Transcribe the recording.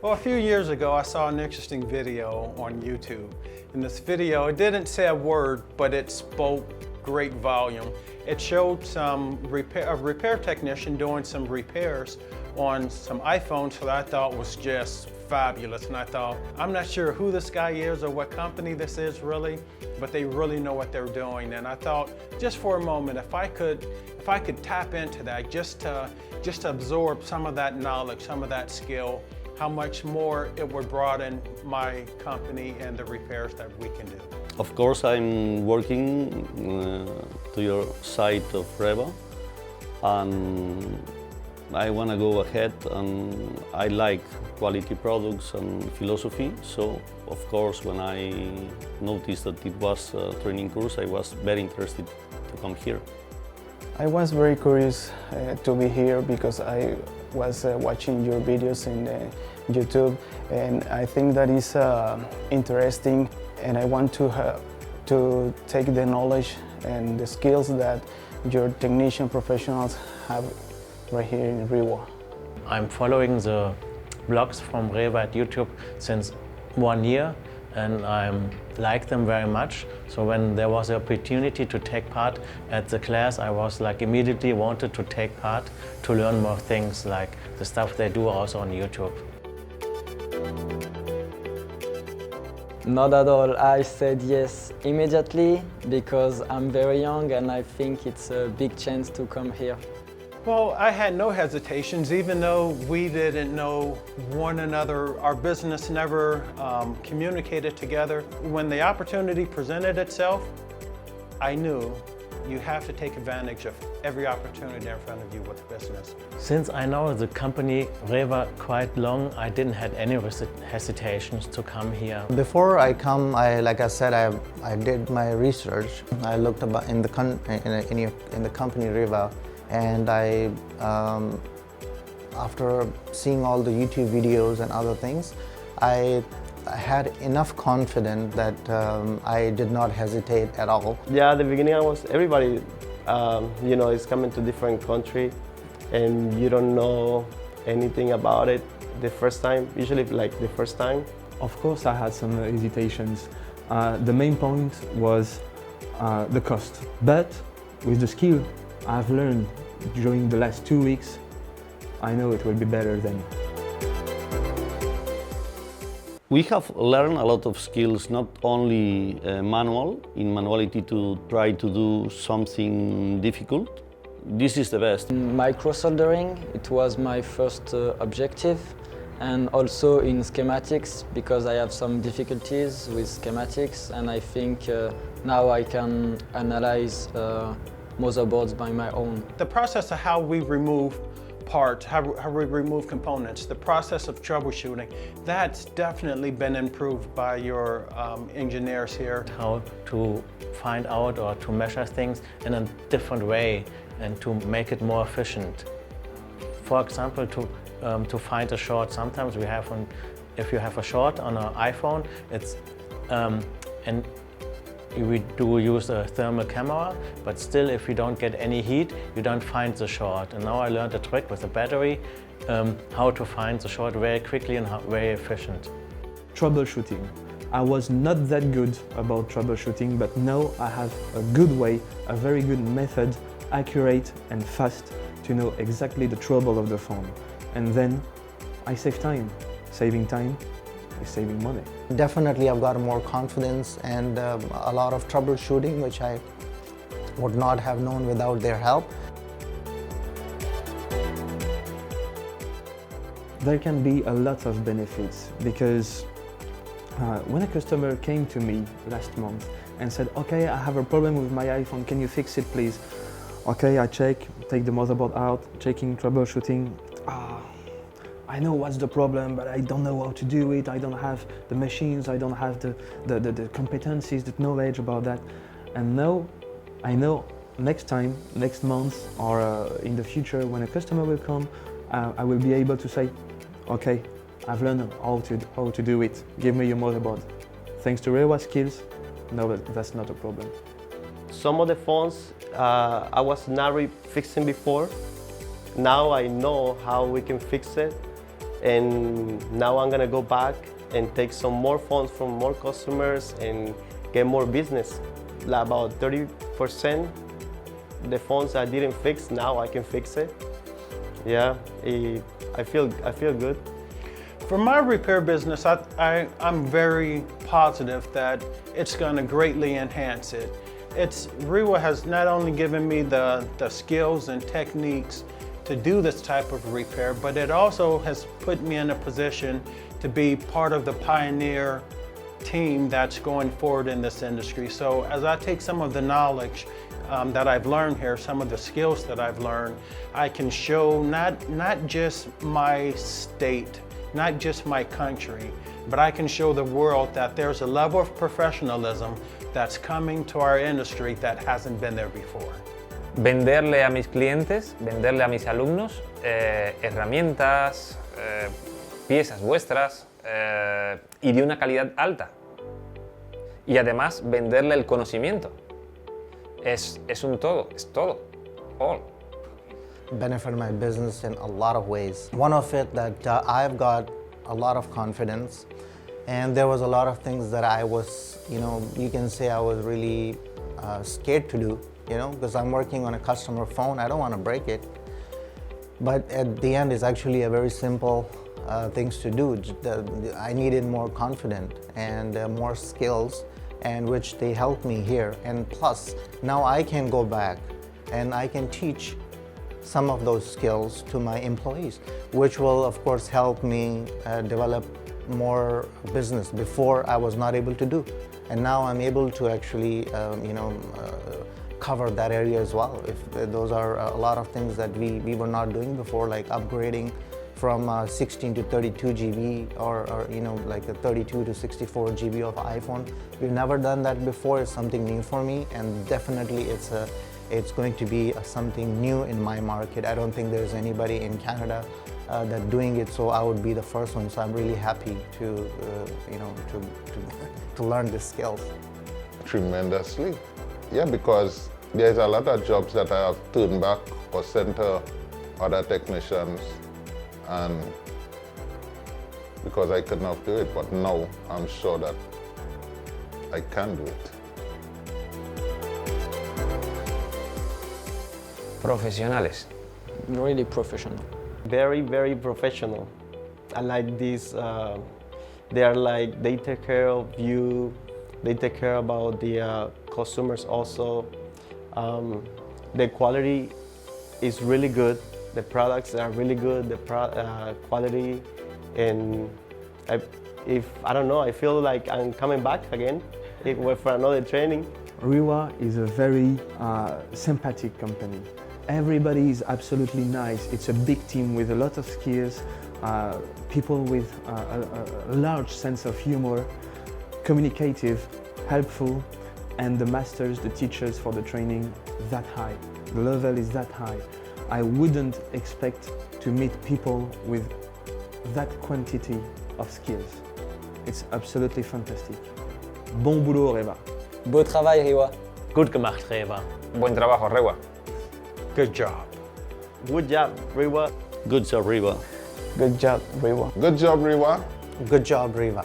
Well, a few years ago, I saw an interesting video on YouTube. In this video, it didn't say a word, but it spoke great volume. It showed a repair technician doing some repairs on some iPhones that I thought was just fabulous. And I thought, I'm not sure who this guy is or what company this is really, but they really know what they're doing. And I thought, just for a moment, if I could tap into that, just to absorb some of that knowledge, some of that skill, how much more it would broaden my company and the repairs that we can do. Of course, I'm working to your side of REWA, and I want to go ahead, and I like quality products and philosophy. So, of course, when I noticed that it was a training course, I was very interested to come here. I was very curious to be here because I was watching your videos in YouTube, and I think that is interesting, and I want to take the knowledge and the skills that your technician professionals have right here in REWA. I'm following the blogs from REWA at YouTube since 1 year, and I like them very much. So when there was the opportunity to take part at the class, I was like immediately wanted to take part to learn more things like the stuff they do also on YouTube. Not at all. I said yes immediately because I'm very young and I think it's a big chance to come here. Well, I had no hesitations, even though we didn't know one another. Our business never communicated together. When the opportunity presented itself, I knew you have to take advantage of every opportunity in front of you with business. Since I know the company REWA quite long, I didn't have any hesitations to come here. Before I come, like I said, I did my research. I looked about in the company REWA. And after seeing all the YouTube videos and other things, I had enough confidence that I did not hesitate at all. Yeah, at the beginning everybody, is coming to different country and you don't know anything about it the first time, usually like the first time. Of course I had some hesitations. The main point was the cost, but with the skill I've learned during the last 2 weeks, I know it will be better then. We have learned a lot of skills, not only manuality to try to do something difficult. This is the best. Micro soldering, it was my first objective, and also in schematics because I have some difficulties with schematics, and I think now I can analyze motherboards by my own. The process of how we remove parts, how we remove components, the process of troubleshooting, that's definitely been improved by your engineers here. How to find out or to measure things in a different way and to make it more efficient. For example, to find a short, sometimes we have, if you have a short on an iPhone, it's and we do use a thermal camera, but still if you don't get any heat, you don't find the short. And now I learned a trick with the battery, how to find the short very quickly and very efficient. Troubleshooting. I was not that good about troubleshooting, but now I have a good way, a very good method, accurate and fast, to know exactly the trouble of the phone. And then I save time. Saving time is saving money. Definitely I've got more confidence and a lot of troubleshooting which I would not have known without their help. There can be a lot of benefits because when a customer came to me last month and said, okay, I have a problem with my iPhone, can you fix it please? Okay, I check, take the motherboard out, checking, troubleshooting. I know what's the problem, but I don't know how to do it. I don't have the machines, I don't have the competencies, the knowledge about that. And now I know next time, next month, or in the future when a customer will come, I will be able to say, okay, I've learned how to do it. Give me your motherboard. Thanks to REWA skills, no, that's not a problem. Some of the phones I was not fixing before. Now I know how we can fix it, and now I'm gonna go back and take some more phones from more customers and get more business. About 30% the phones I didn't fix, now I can fix it. Yeah, I feel good. For my repair business, I'm very positive that it's going to greatly enhance it. REWA has not only given me the skills and techniques to do this type of repair, but it also has put me in a position to be part of the pioneer team that's going forward in this industry. So as I take some of the knowledge that I've learned here, some of the skills that I've learned, I can show not just my state, not just my country, but I can show the world that there's a level of professionalism that's coming to our industry that hasn't been there before. Venderle a mis clientes, venderle a mis alumnos herramientas, piezas vuestras y de una calidad alta. Y además venderle el conocimiento. Es un todo, es todo, all. Benefit my business in a lot of ways. One of it that I've got a lot of confidence, and there was a lot of things that I was, you can say I was really scared to do, because I'm working on a customer phone. I don't want to break it. But at the end, it's actually a very simple things to do. I needed more confidence and more skills, and which they helped me here. And plus, now I can go back and I can teach some of those skills to my employees, which will of course help me develop more business before I was not able to do. And now I'm able to actually cover that area as well. If those are a lot of things that we were not doing before, like upgrading from 16 to 32 GB or like a 32 to 64 GB of iPhone. We've never done that before. It's something new for me, and definitely it's going to be something new in my market. I don't think there's anybody in Canada that's doing it, so I would be the first one. So I'm really happy to learn these skills. Tremendously, yeah, because there's a lot of jobs that I have turned back or sent to other technicians, and because I could not do it, but now I'm sure that I can do it. Profesionales. Really professional. Very, very professional. I like this. They take care of you. They take care about the customers also. The quality is really good. The products are really good. The quality, and I feel like I'm coming back again for another training. REWA is a very sympathetic company. Everybody is absolutely nice. It's a big team with a lot of skills, people with a large sense of humor, communicative, helpful, and the masters, the teachers for the training, that high. The level is that high. I wouldn't expect to meet people with that quantity of skills. It's absolutely fantastic. Bon boulot, REWA. Beau travail, REWA. Gut gemacht, REWA. Buen trabajo, REWA. Good job. Good job, REWA. Good job, REWA. Good job, REWA. Good job, REWA. Good job, REWA.